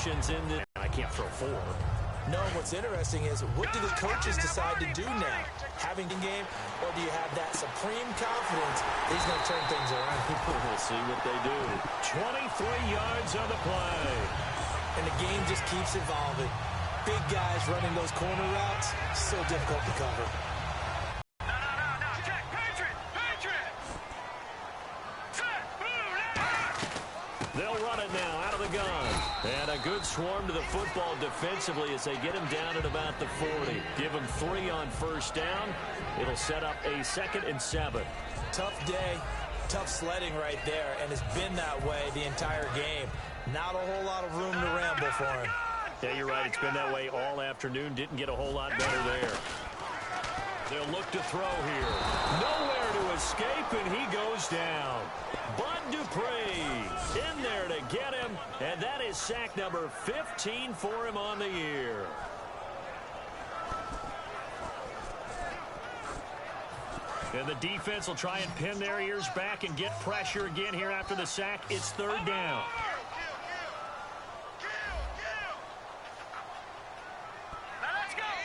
possessions in the... I can't throw 4. No, what's interesting is, what do the coaches decide to do now? Having the game, or do you have that supreme confidence he's going to turn things around? We'll see what they do. 23 yards on the play. And the game just keeps evolving. Big guys running those corner routes, so difficult to cover. They'll run it now out of the gun. And a good swarm to the football defensively as they get him down at about the 40. Give him 3 on first down. It'll set up a 2nd and 7. Tough day, tough sledding right there, and it's been that way the entire game. Not a whole lot of room to ramble for him. Yeah, you're right. It's been that way all afternoon. Didn't get a whole lot better there. They'll look to throw here. Nowhere to escape, and he goes down. Bud Dupree in there to get him, and that is sack number 15 for him on the year. And the defense will try and pin their ears back and get pressure again here after the sack. It's 3rd down.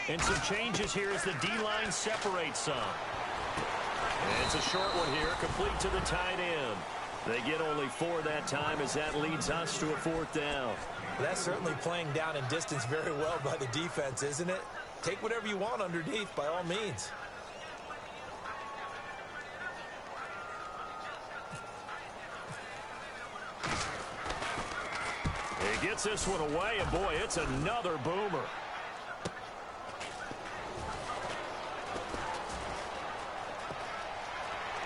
And some changes here as the D-line separates some. And it's a short one here, complete to the tight end. They get only 4 that time as that leads us to a 4th down. That's certainly playing down in distance very well by the defense, isn't it? Take whatever you want underneath, by all means. He gets this one away, and boy, it's another boomer.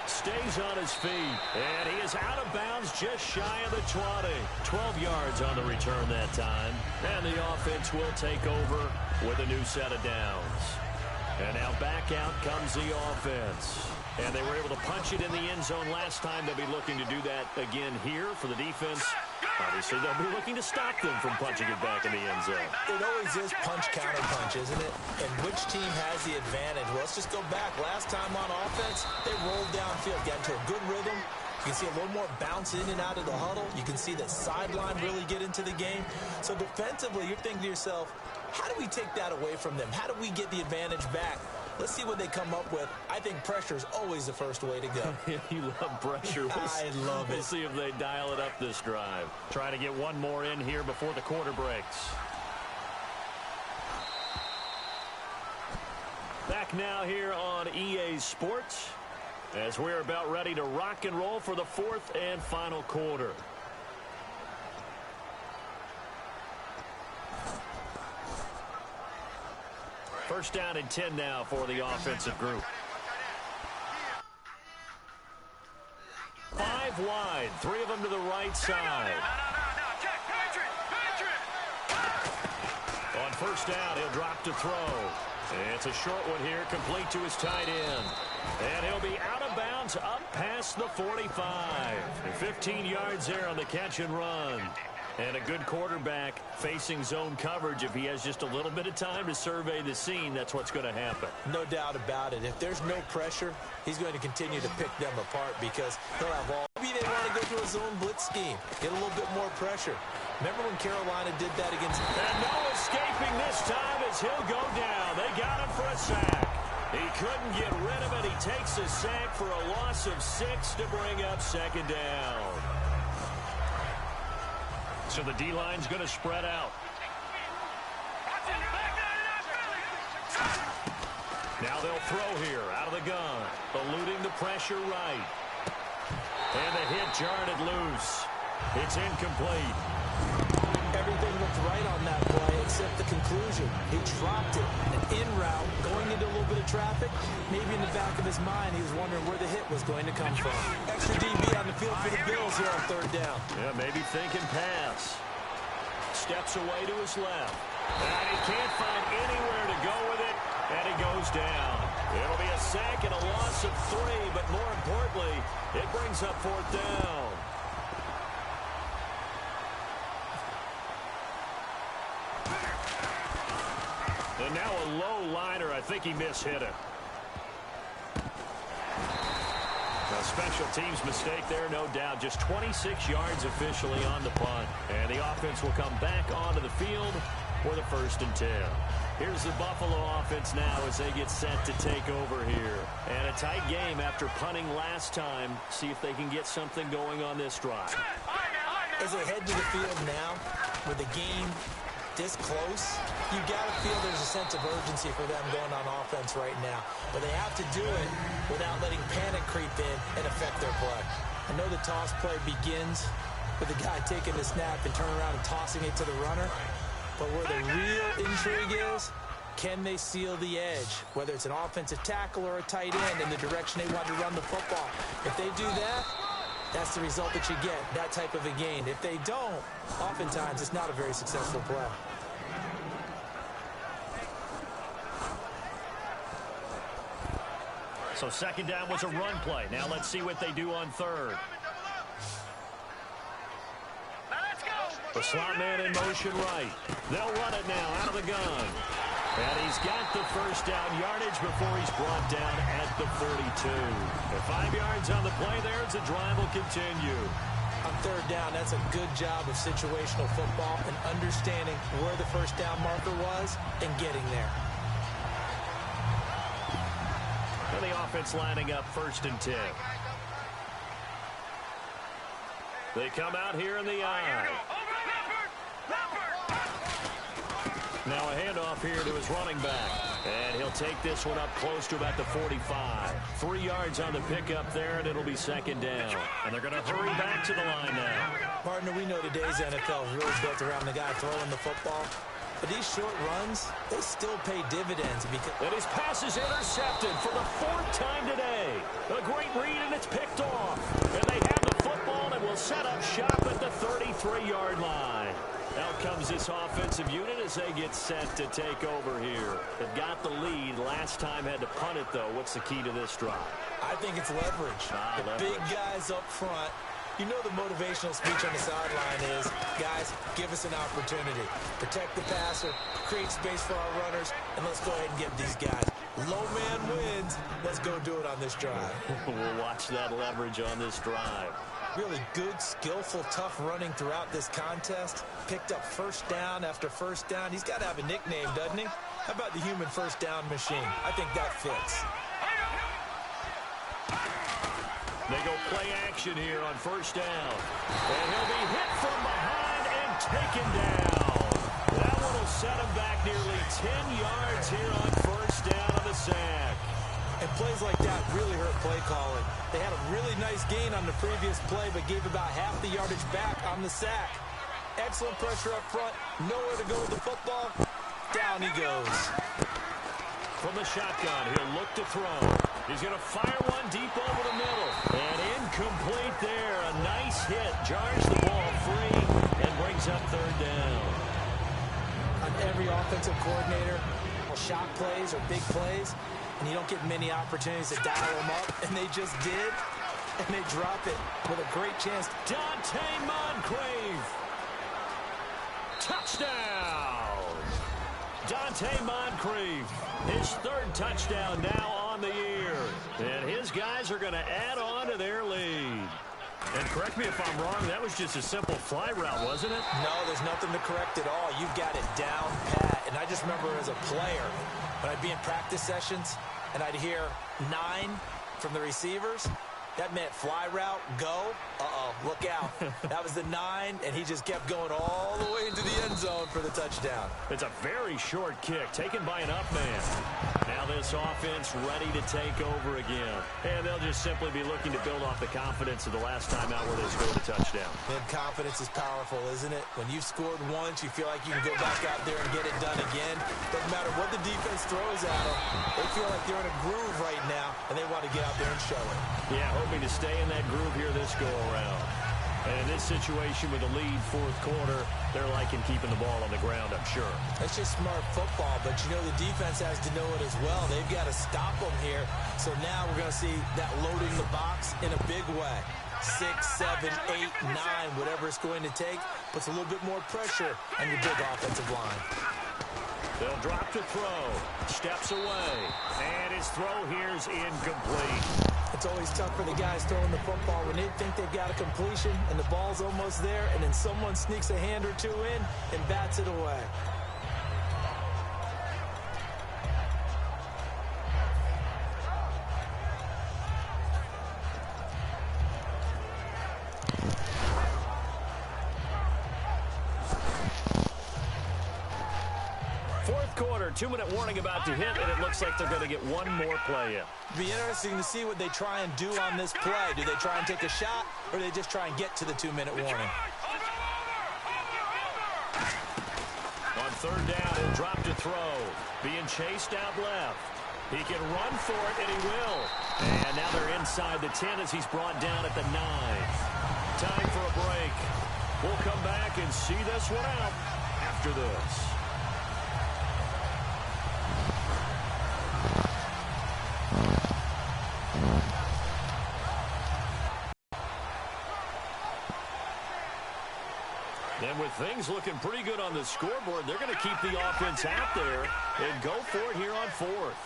Stays on his feet, and he is out of bounds just shy of the 20. 12 yards on the return that time, and the offense will take over with a new set of downs. And now back out comes the offense. And they were able to punch it in the end zone last time. They'll be looking to do that again here for the defense. Obviously, they'll be looking to stop them from punching it back in the end zone. It always is punch-counter-punch, isn't it? And which team has the advantage? Well, let's just go back. Last time on offense, they rolled downfield, got into a good rhythm. You can see a little more bounce in and out of the huddle. You can see the sideline really get into the game. So defensively, you're thinking to yourself, how do we take that away from them? How do we get the advantage back? Let's see what they come up with. I think pressure is always the first way to go. You love pressure. I love it. We'll see if they dial it up this drive. Trying to get one more in here before the quarter breaks. Back now here on EA Sports as we're about ready to rock and roll for the 4th and final quarter. First down and 10 now for the offensive group. 5 wide, 3 of them to the right side. On first down, he'll drop to throw. It's a short one here, complete to his tight end. And he'll be out of bounds up past the 45. And 15 yards there on the catch and run. And a good quarterback facing zone coverage. If he has just a little bit of time to survey the scene, that's what's going to happen. No doubt about it. If there's no pressure, he's going to continue to pick them apart because he'll have all. Maybe they want to go to a zone blitz scheme, get a little bit more pressure. Remember when Carolina did that against... And no escaping this time as he'll go down. They got him for a sack. He couldn't get rid of it. He takes a sack for a loss of 6 to bring up 2nd down. So the D-line's going to spread out. Now they'll throw here out of the gun. Eluding the pressure right. And the hit jarred it loose. It's incomplete. Everything looked right on that play except the conclusion. He dropped it. An in route, going into a little bit of traffic. Maybe in the back of his mind, he was wondering where the hit was going to come from. Extra DB on the field for the Bills here on 3rd down. Yeah, maybe thinking pass. Steps away to his left. And he can't find anywhere to go with it. And he goes down. It'll be a sack and a loss of 3, but more importantly, it brings up 4th down. And now a low liner. I think he mishit it. A special teams mistake there, no doubt. Just 26 yards officially on the punt. And the offense will come back onto the field for the 1st and 10. Here's the Buffalo offense now as they get set to take over here. And a tight game after punting last time. See if they can get something going on this drive. As they head to the field now, with the game this close, you got to feel there's a sense of urgency for them going on offense right now. But they have to do it without letting panic creep in and affect their play. I know the toss play begins with the guy taking the snap and turning around and tossing it to the runner. But where the real intrigue is, can they seal the edge? Whether it's an offensive tackle or a tight end in the direction they want to run the football. If they do that, that's the result that you get, that type of a gain. If they don't, oftentimes it's not a very successful play. So 2nd down was a run play. Now let's see what they do on 3rd. The slot man in motion right. They'll run it now out of the gun. And he's got the 1st down yardage before he's brought down at the 32. And 5 yards on the play there as the drive will continue. On 3rd down, that's a good job of situational football and understanding where the 1st down marker was and getting there. And the offense lining up 1st and 10. They come out here in the eye. Now a handoff here to his running back. And he'll take this one up close to about the 45. 3 yards on the pickup there, and it'll be 2nd down. And they're going to hurry back to the line now. Partner, we know today's NFL is really built around the guy throwing the football. But these short runs, they still pay dividends. And his pass is intercepted for the 4th time today. A great read, and it's picked off. And they have the football and will set up shop at the 33-yard line. Out comes this offensive unit as they get set to take over here. They've got the lead. Last time had to punt it, though. What's the key to this drive? I think it's leverage. The big guys up front. You know the motivational speech on the sideline is, guys, give us an opportunity. Protect the passer, create space for our runners, and let's go ahead and get these guys. Low man wins. Let's go do it on this drive. We'll watch that leverage on this drive. Really good, skillful, tough running throughout this contest. Picked up 1st down after 1st down. He's got to have a nickname, doesn't he? How about the human 1st down machine? I think that fits. They go play action here on 1st down. And he'll be hit from behind and taken down. That one will set him back nearly 10 yards here on 1st down on the sack. And plays like that really hurt play calling. They had a really nice gain on the previous play, but gave about half the yardage back on the sack. Excellent pressure up front. Nowhere to go with the football. Down he goes. From the shotgun, he'll look to throw. He's going to fire one deep over the middle. And incomplete there. A nice hit. Jars the ball free and brings up 3rd down. On every offensive coordinator, shot plays or big plays, and you don't get many opportunities to dial them up, and they just did, and they drop it with a great chance. Dante Moncrief. Touchdown. Dante Moncrief. His 3rd touchdown now on the year. And his guys are going to add on to their lead. And correct me if I'm wrong, that was just a simple fly route, wasn't it? No, there's nothing to correct at all. You've got it down pat. And I just remember as a player, when I'd be in practice sessions and I'd hear 9 from the receivers, that meant fly route, go. Uh-oh, look out. That was the 9, and he just kept going all the way into the end zone for the touchdown. It's a very short kick taken by an up man. Now this offense ready to take over again. And they'll just simply be looking to build off the confidence of the last time out where they scored a touchdown. Man, confidence is powerful, isn't it? When you've scored once, you feel like you can go back out there and get it done again. Doesn't matter what the defense throws at them. They feel like they're in a groove right now, and they want to get out there and show it. Yeah, hoping to stay in that groove here this go-around. And in this situation with the lead 4th quarter, they're liking keeping the ball on the ground, I'm sure. That's just smart football, but you know the defense has to know it as well. They've got to stop them here. So now we're going to see that loading the box in a big way. 6, 7, 8, 9, whatever it's going to take, puts a little bit more pressure on your big offensive line. They'll drop to throw. Steps away. And his throw here's incomplete. It's always tough for the guys throwing the football when they think they've got a completion and the ball's almost there, and then someone sneaks a hand or two in and bats it away. Fourth quarter, 2-minute warning about to hit, and it looks like they're going to get one more play in. It'll be interesting to see what they try and do on this play. Do they try and take a shot, or do they just try and get to the 2-minute warning? On third down, he'll drop to throw. Being chased out left. He can run for it, and he will. And now they're inside the 10 as he's brought down at the 9. Time for a break. We'll come back and see this one out after this. And with things looking pretty good on the scoreboard, they're going to keep the offense out there and go for it here on fourth.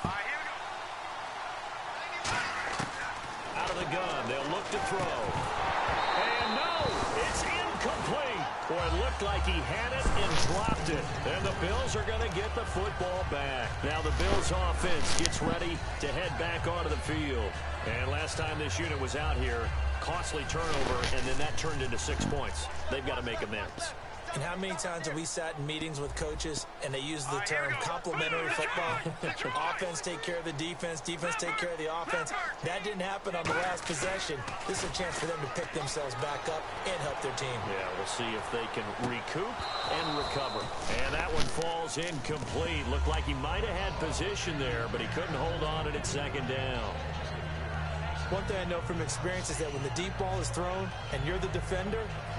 Out of the gun, they'll look to throw. And no, it's incomplete. Boy, it looked like he had it and dropped it. And the Bills are going to get the football back. Now the Bills offense gets ready to head back onto the field. And last time this unit was out here, costly turnover, and then that turned into 6 points. They've got to make amends. And how many times have we sat in meetings with coaches and they use the term complementary football? Offense take care of the defense, defense take care of the offense. That didn't happen on the last possession. This is a chance for them to pick themselves back up and help their team. Yeah, we'll see if they can recoup and recover. And that one falls incomplete. Looked like he might have had position there, but he couldn't hold on at second down. One thing I know from experience is that when the deep ball is thrown and you're the defender,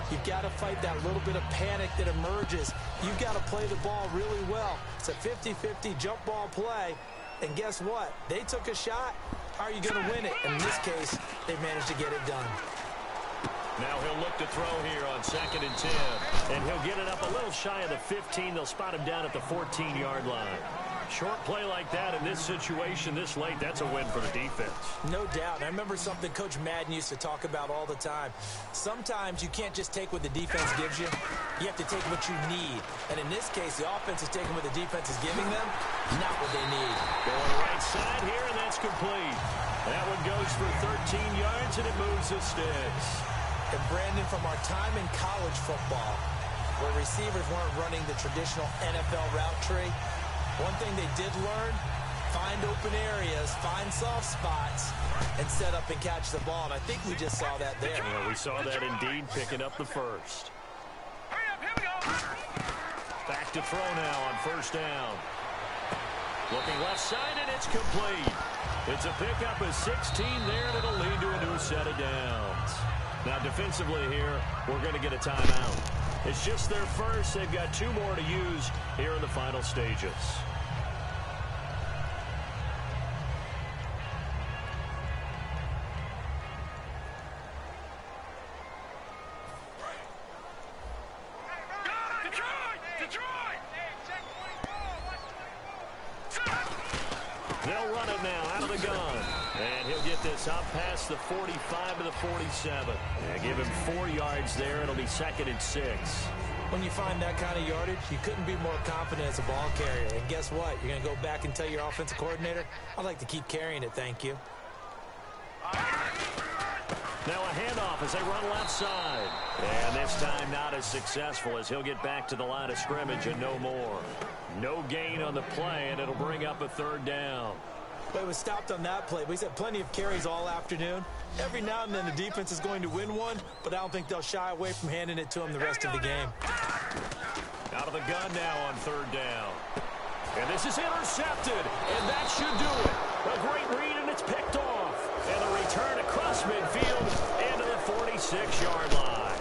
you've got to fight that little bit of panic that emerges. You've got to play the ball really well. It's a 50-50 jump ball play. And guess what? They took a shot. How are you going to win it? And in this case, they managed to get it done. Now he'll look to throw here on 2nd and 10. And he'll get it up a little shy of the 15. They'll spot him down at the 14-yard line. Short play like that in this situation this late, that's a win for the defense. No doubt. And I remember something Coach Madden used to talk about all the time. Sometimes you can't just take what the defense gives you. You have to take what you need. And in this case, the offense is taking what the defense is giving them, not what they need. Going right side here, and that's complete. That one goes for 13 yards, and it moves the sticks. And Brandon, from our time in college football, where receivers weren't running the traditional NFL route tree, one thing they did learn, find open areas, find soft spots, and set up and catch the ball. And I think we just saw that there. Yeah, we saw that indeed, picking up the first. Back to throw now on first down. Looking left side, and it's complete. It's a pickup of 16 there, and it'll lead to a new set of downs. Now, defensively here, we're going to get a timeout. It's just their first. They've got 2 more to use here in the final stages. They'll run it now out of the gun. And he'll get this up past the 45 to the 47. Yeah, give him 4 yards there. It'll be 2nd and 6. When you find that kind of yardage, you couldn't be more confident as a ball carrier. And guess what? You're going to go back and tell your offensive coordinator, I'd like to keep carrying it, thank you. Now a handoff as they run left side. And this time not as successful as he'll get back to the line of scrimmage and no more. No gain on the play, and it'll bring up a 3rd down. But it was stopped on that play. But he's had plenty of carries all afternoon. Every now and then the defense is going to win one, but I don't think they'll shy away from handing it to him the rest of the game. Out of the gun now on 3rd down. And this is intercepted, and that should do it. A great read, and it's picked off. And a return across midfield into the 46-yard line.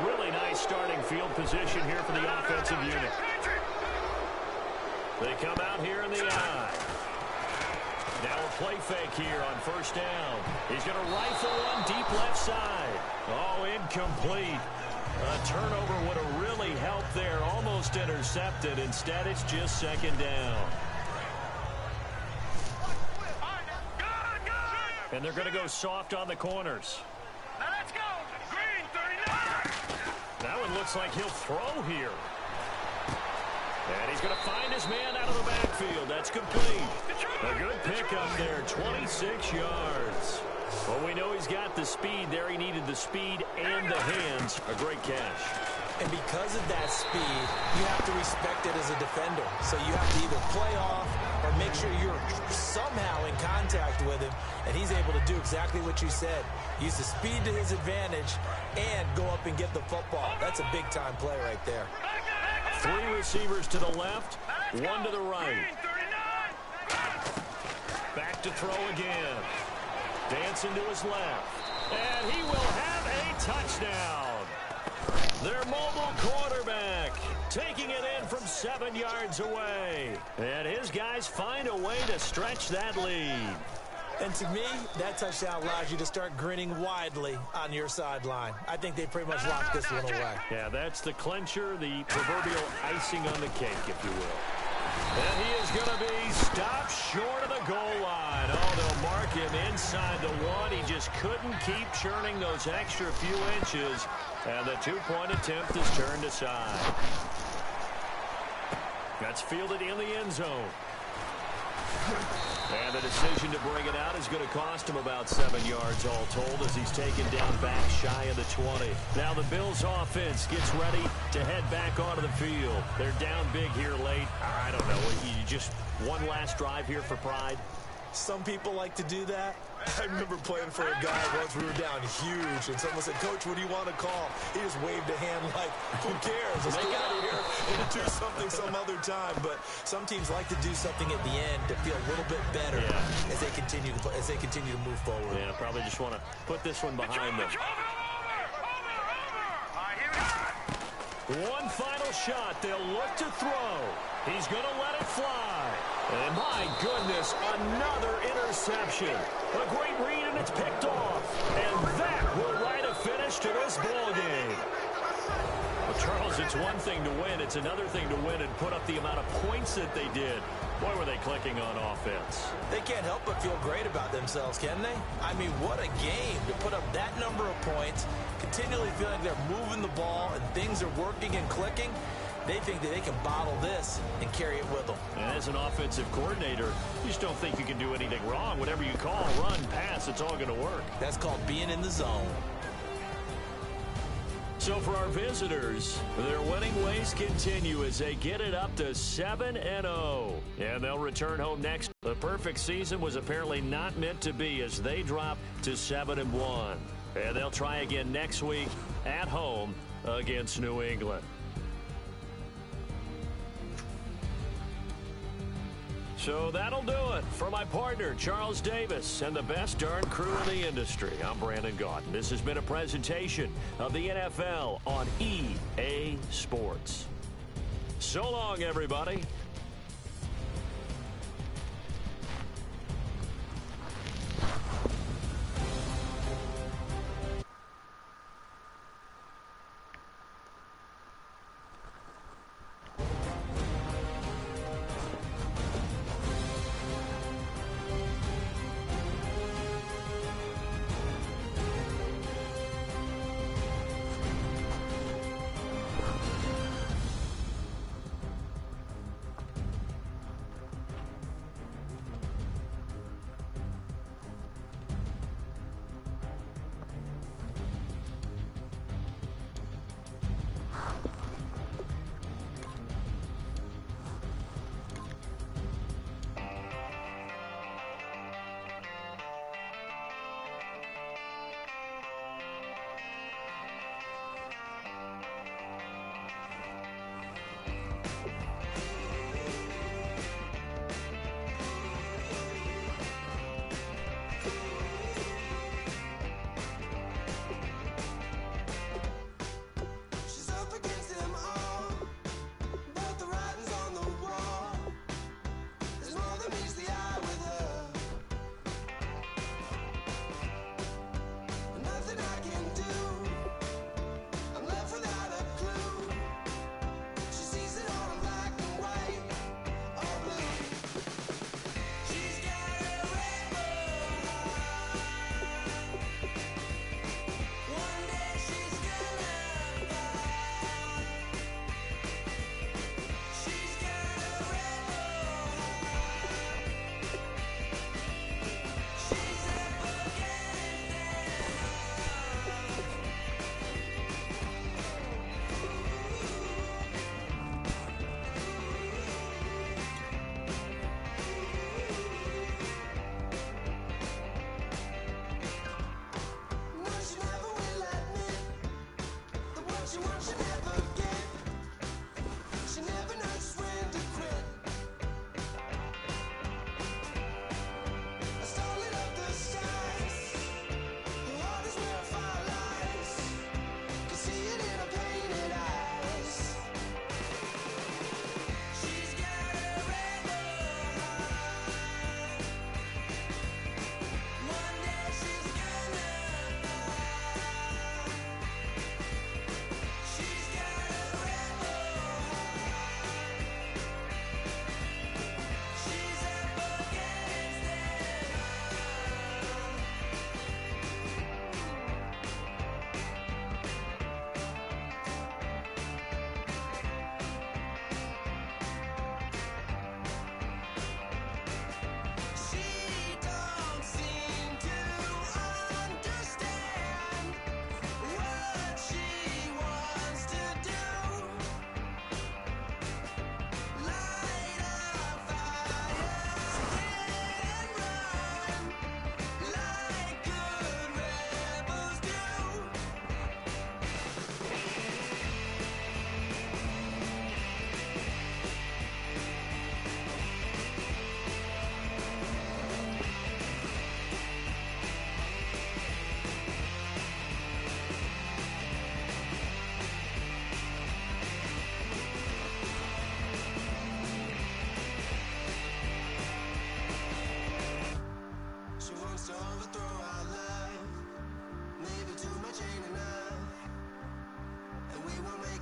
Really nice starting field position here for the offensive unit. They come out here in the I. Now a play fake here on first down. He's going to rifle one deep left side. Oh, incomplete. A turnover would have really helped there. Almost intercepted. Instead, it's just 2nd down. And they're going to go soft on the corners. Now let's go. Green 39. That one looks like he'll throw here. And he's going to find his man out of the backfield. That's complete. A good pickup there, 26 yards. Well, we know he's got the speed there. He needed the speed and the hands. A great catch. And because of that speed, you have to respect it as a defender. So you have to either play off or make sure you're somehow in contact with him. And he's able to do exactly what you said. Use the speed to his advantage and go up and get the football. That's a big-time play right there. 3 receivers to the left, 1 to the right. Back to throw again. Dancing to his left. And he will have a touchdown. Their mobile quarterback taking it in from 7 yards away. And his guys find a way to stretch that lead. And to me, that touchdown allows you to start grinning widely on your sideline. I think they pretty much locked this one away. Yeah, that's the clincher, the proverbial icing on the cake, if you will. And he is going to be stopped short of the goal line. Oh, they'll mark him inside the 1. He just couldn't keep churning those extra few inches. And the 2-point attempt is turned aside. That's fielded in the end zone. And the decision to bring it out is going to cost him about 7 yards all told as he's taken down back shy of the 20. Now the Bills offense gets ready to head back onto the field. They're down big here late. I don't know. You just one last drive here for pride? Some people like to do that. I remember playing for a guy once. We were down huge, and someone said, "Coach, what do you want to call?" He just waved a hand like, "Who cares? Let's get out of here and do something some other time." But some teams like to do something at the end to feel a little bit better as they continue to move forward. Yeah, probably just want to put this one behind them. One final shot. They'll look to throw. He's going to let it fly. And my goodness, another interception. A great read, and it's picked off. And that will write a finish to this ball game. Well, Charles, it's one thing to win. It's another thing to win and put up the amount of points that they did. Boy, were they clicking on offense. They can't help but feel great about themselves, can they? I mean, what a game to put up that number of points, continually feeling they're moving the ball and things are working and clicking. They think that they can bottle this and carry it with them. And as an offensive coordinator, you just don't think you can do anything wrong. Whatever you call, run, pass, it's all going to work. That's called being in the zone. So for our visitors, their winning ways continue as they get it up to 7-0. And they'll return home next. The perfect season was apparently not meant to be as they drop to 7-1. And they'll try again next week at home against New England. So that'll do it for my partner, Charles Davis, and the best darn crew in the industry. I'm Brandon Gaudin. This has been a presentation of the NFL on EA Sports. So long, everybody.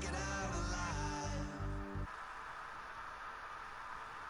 get out of the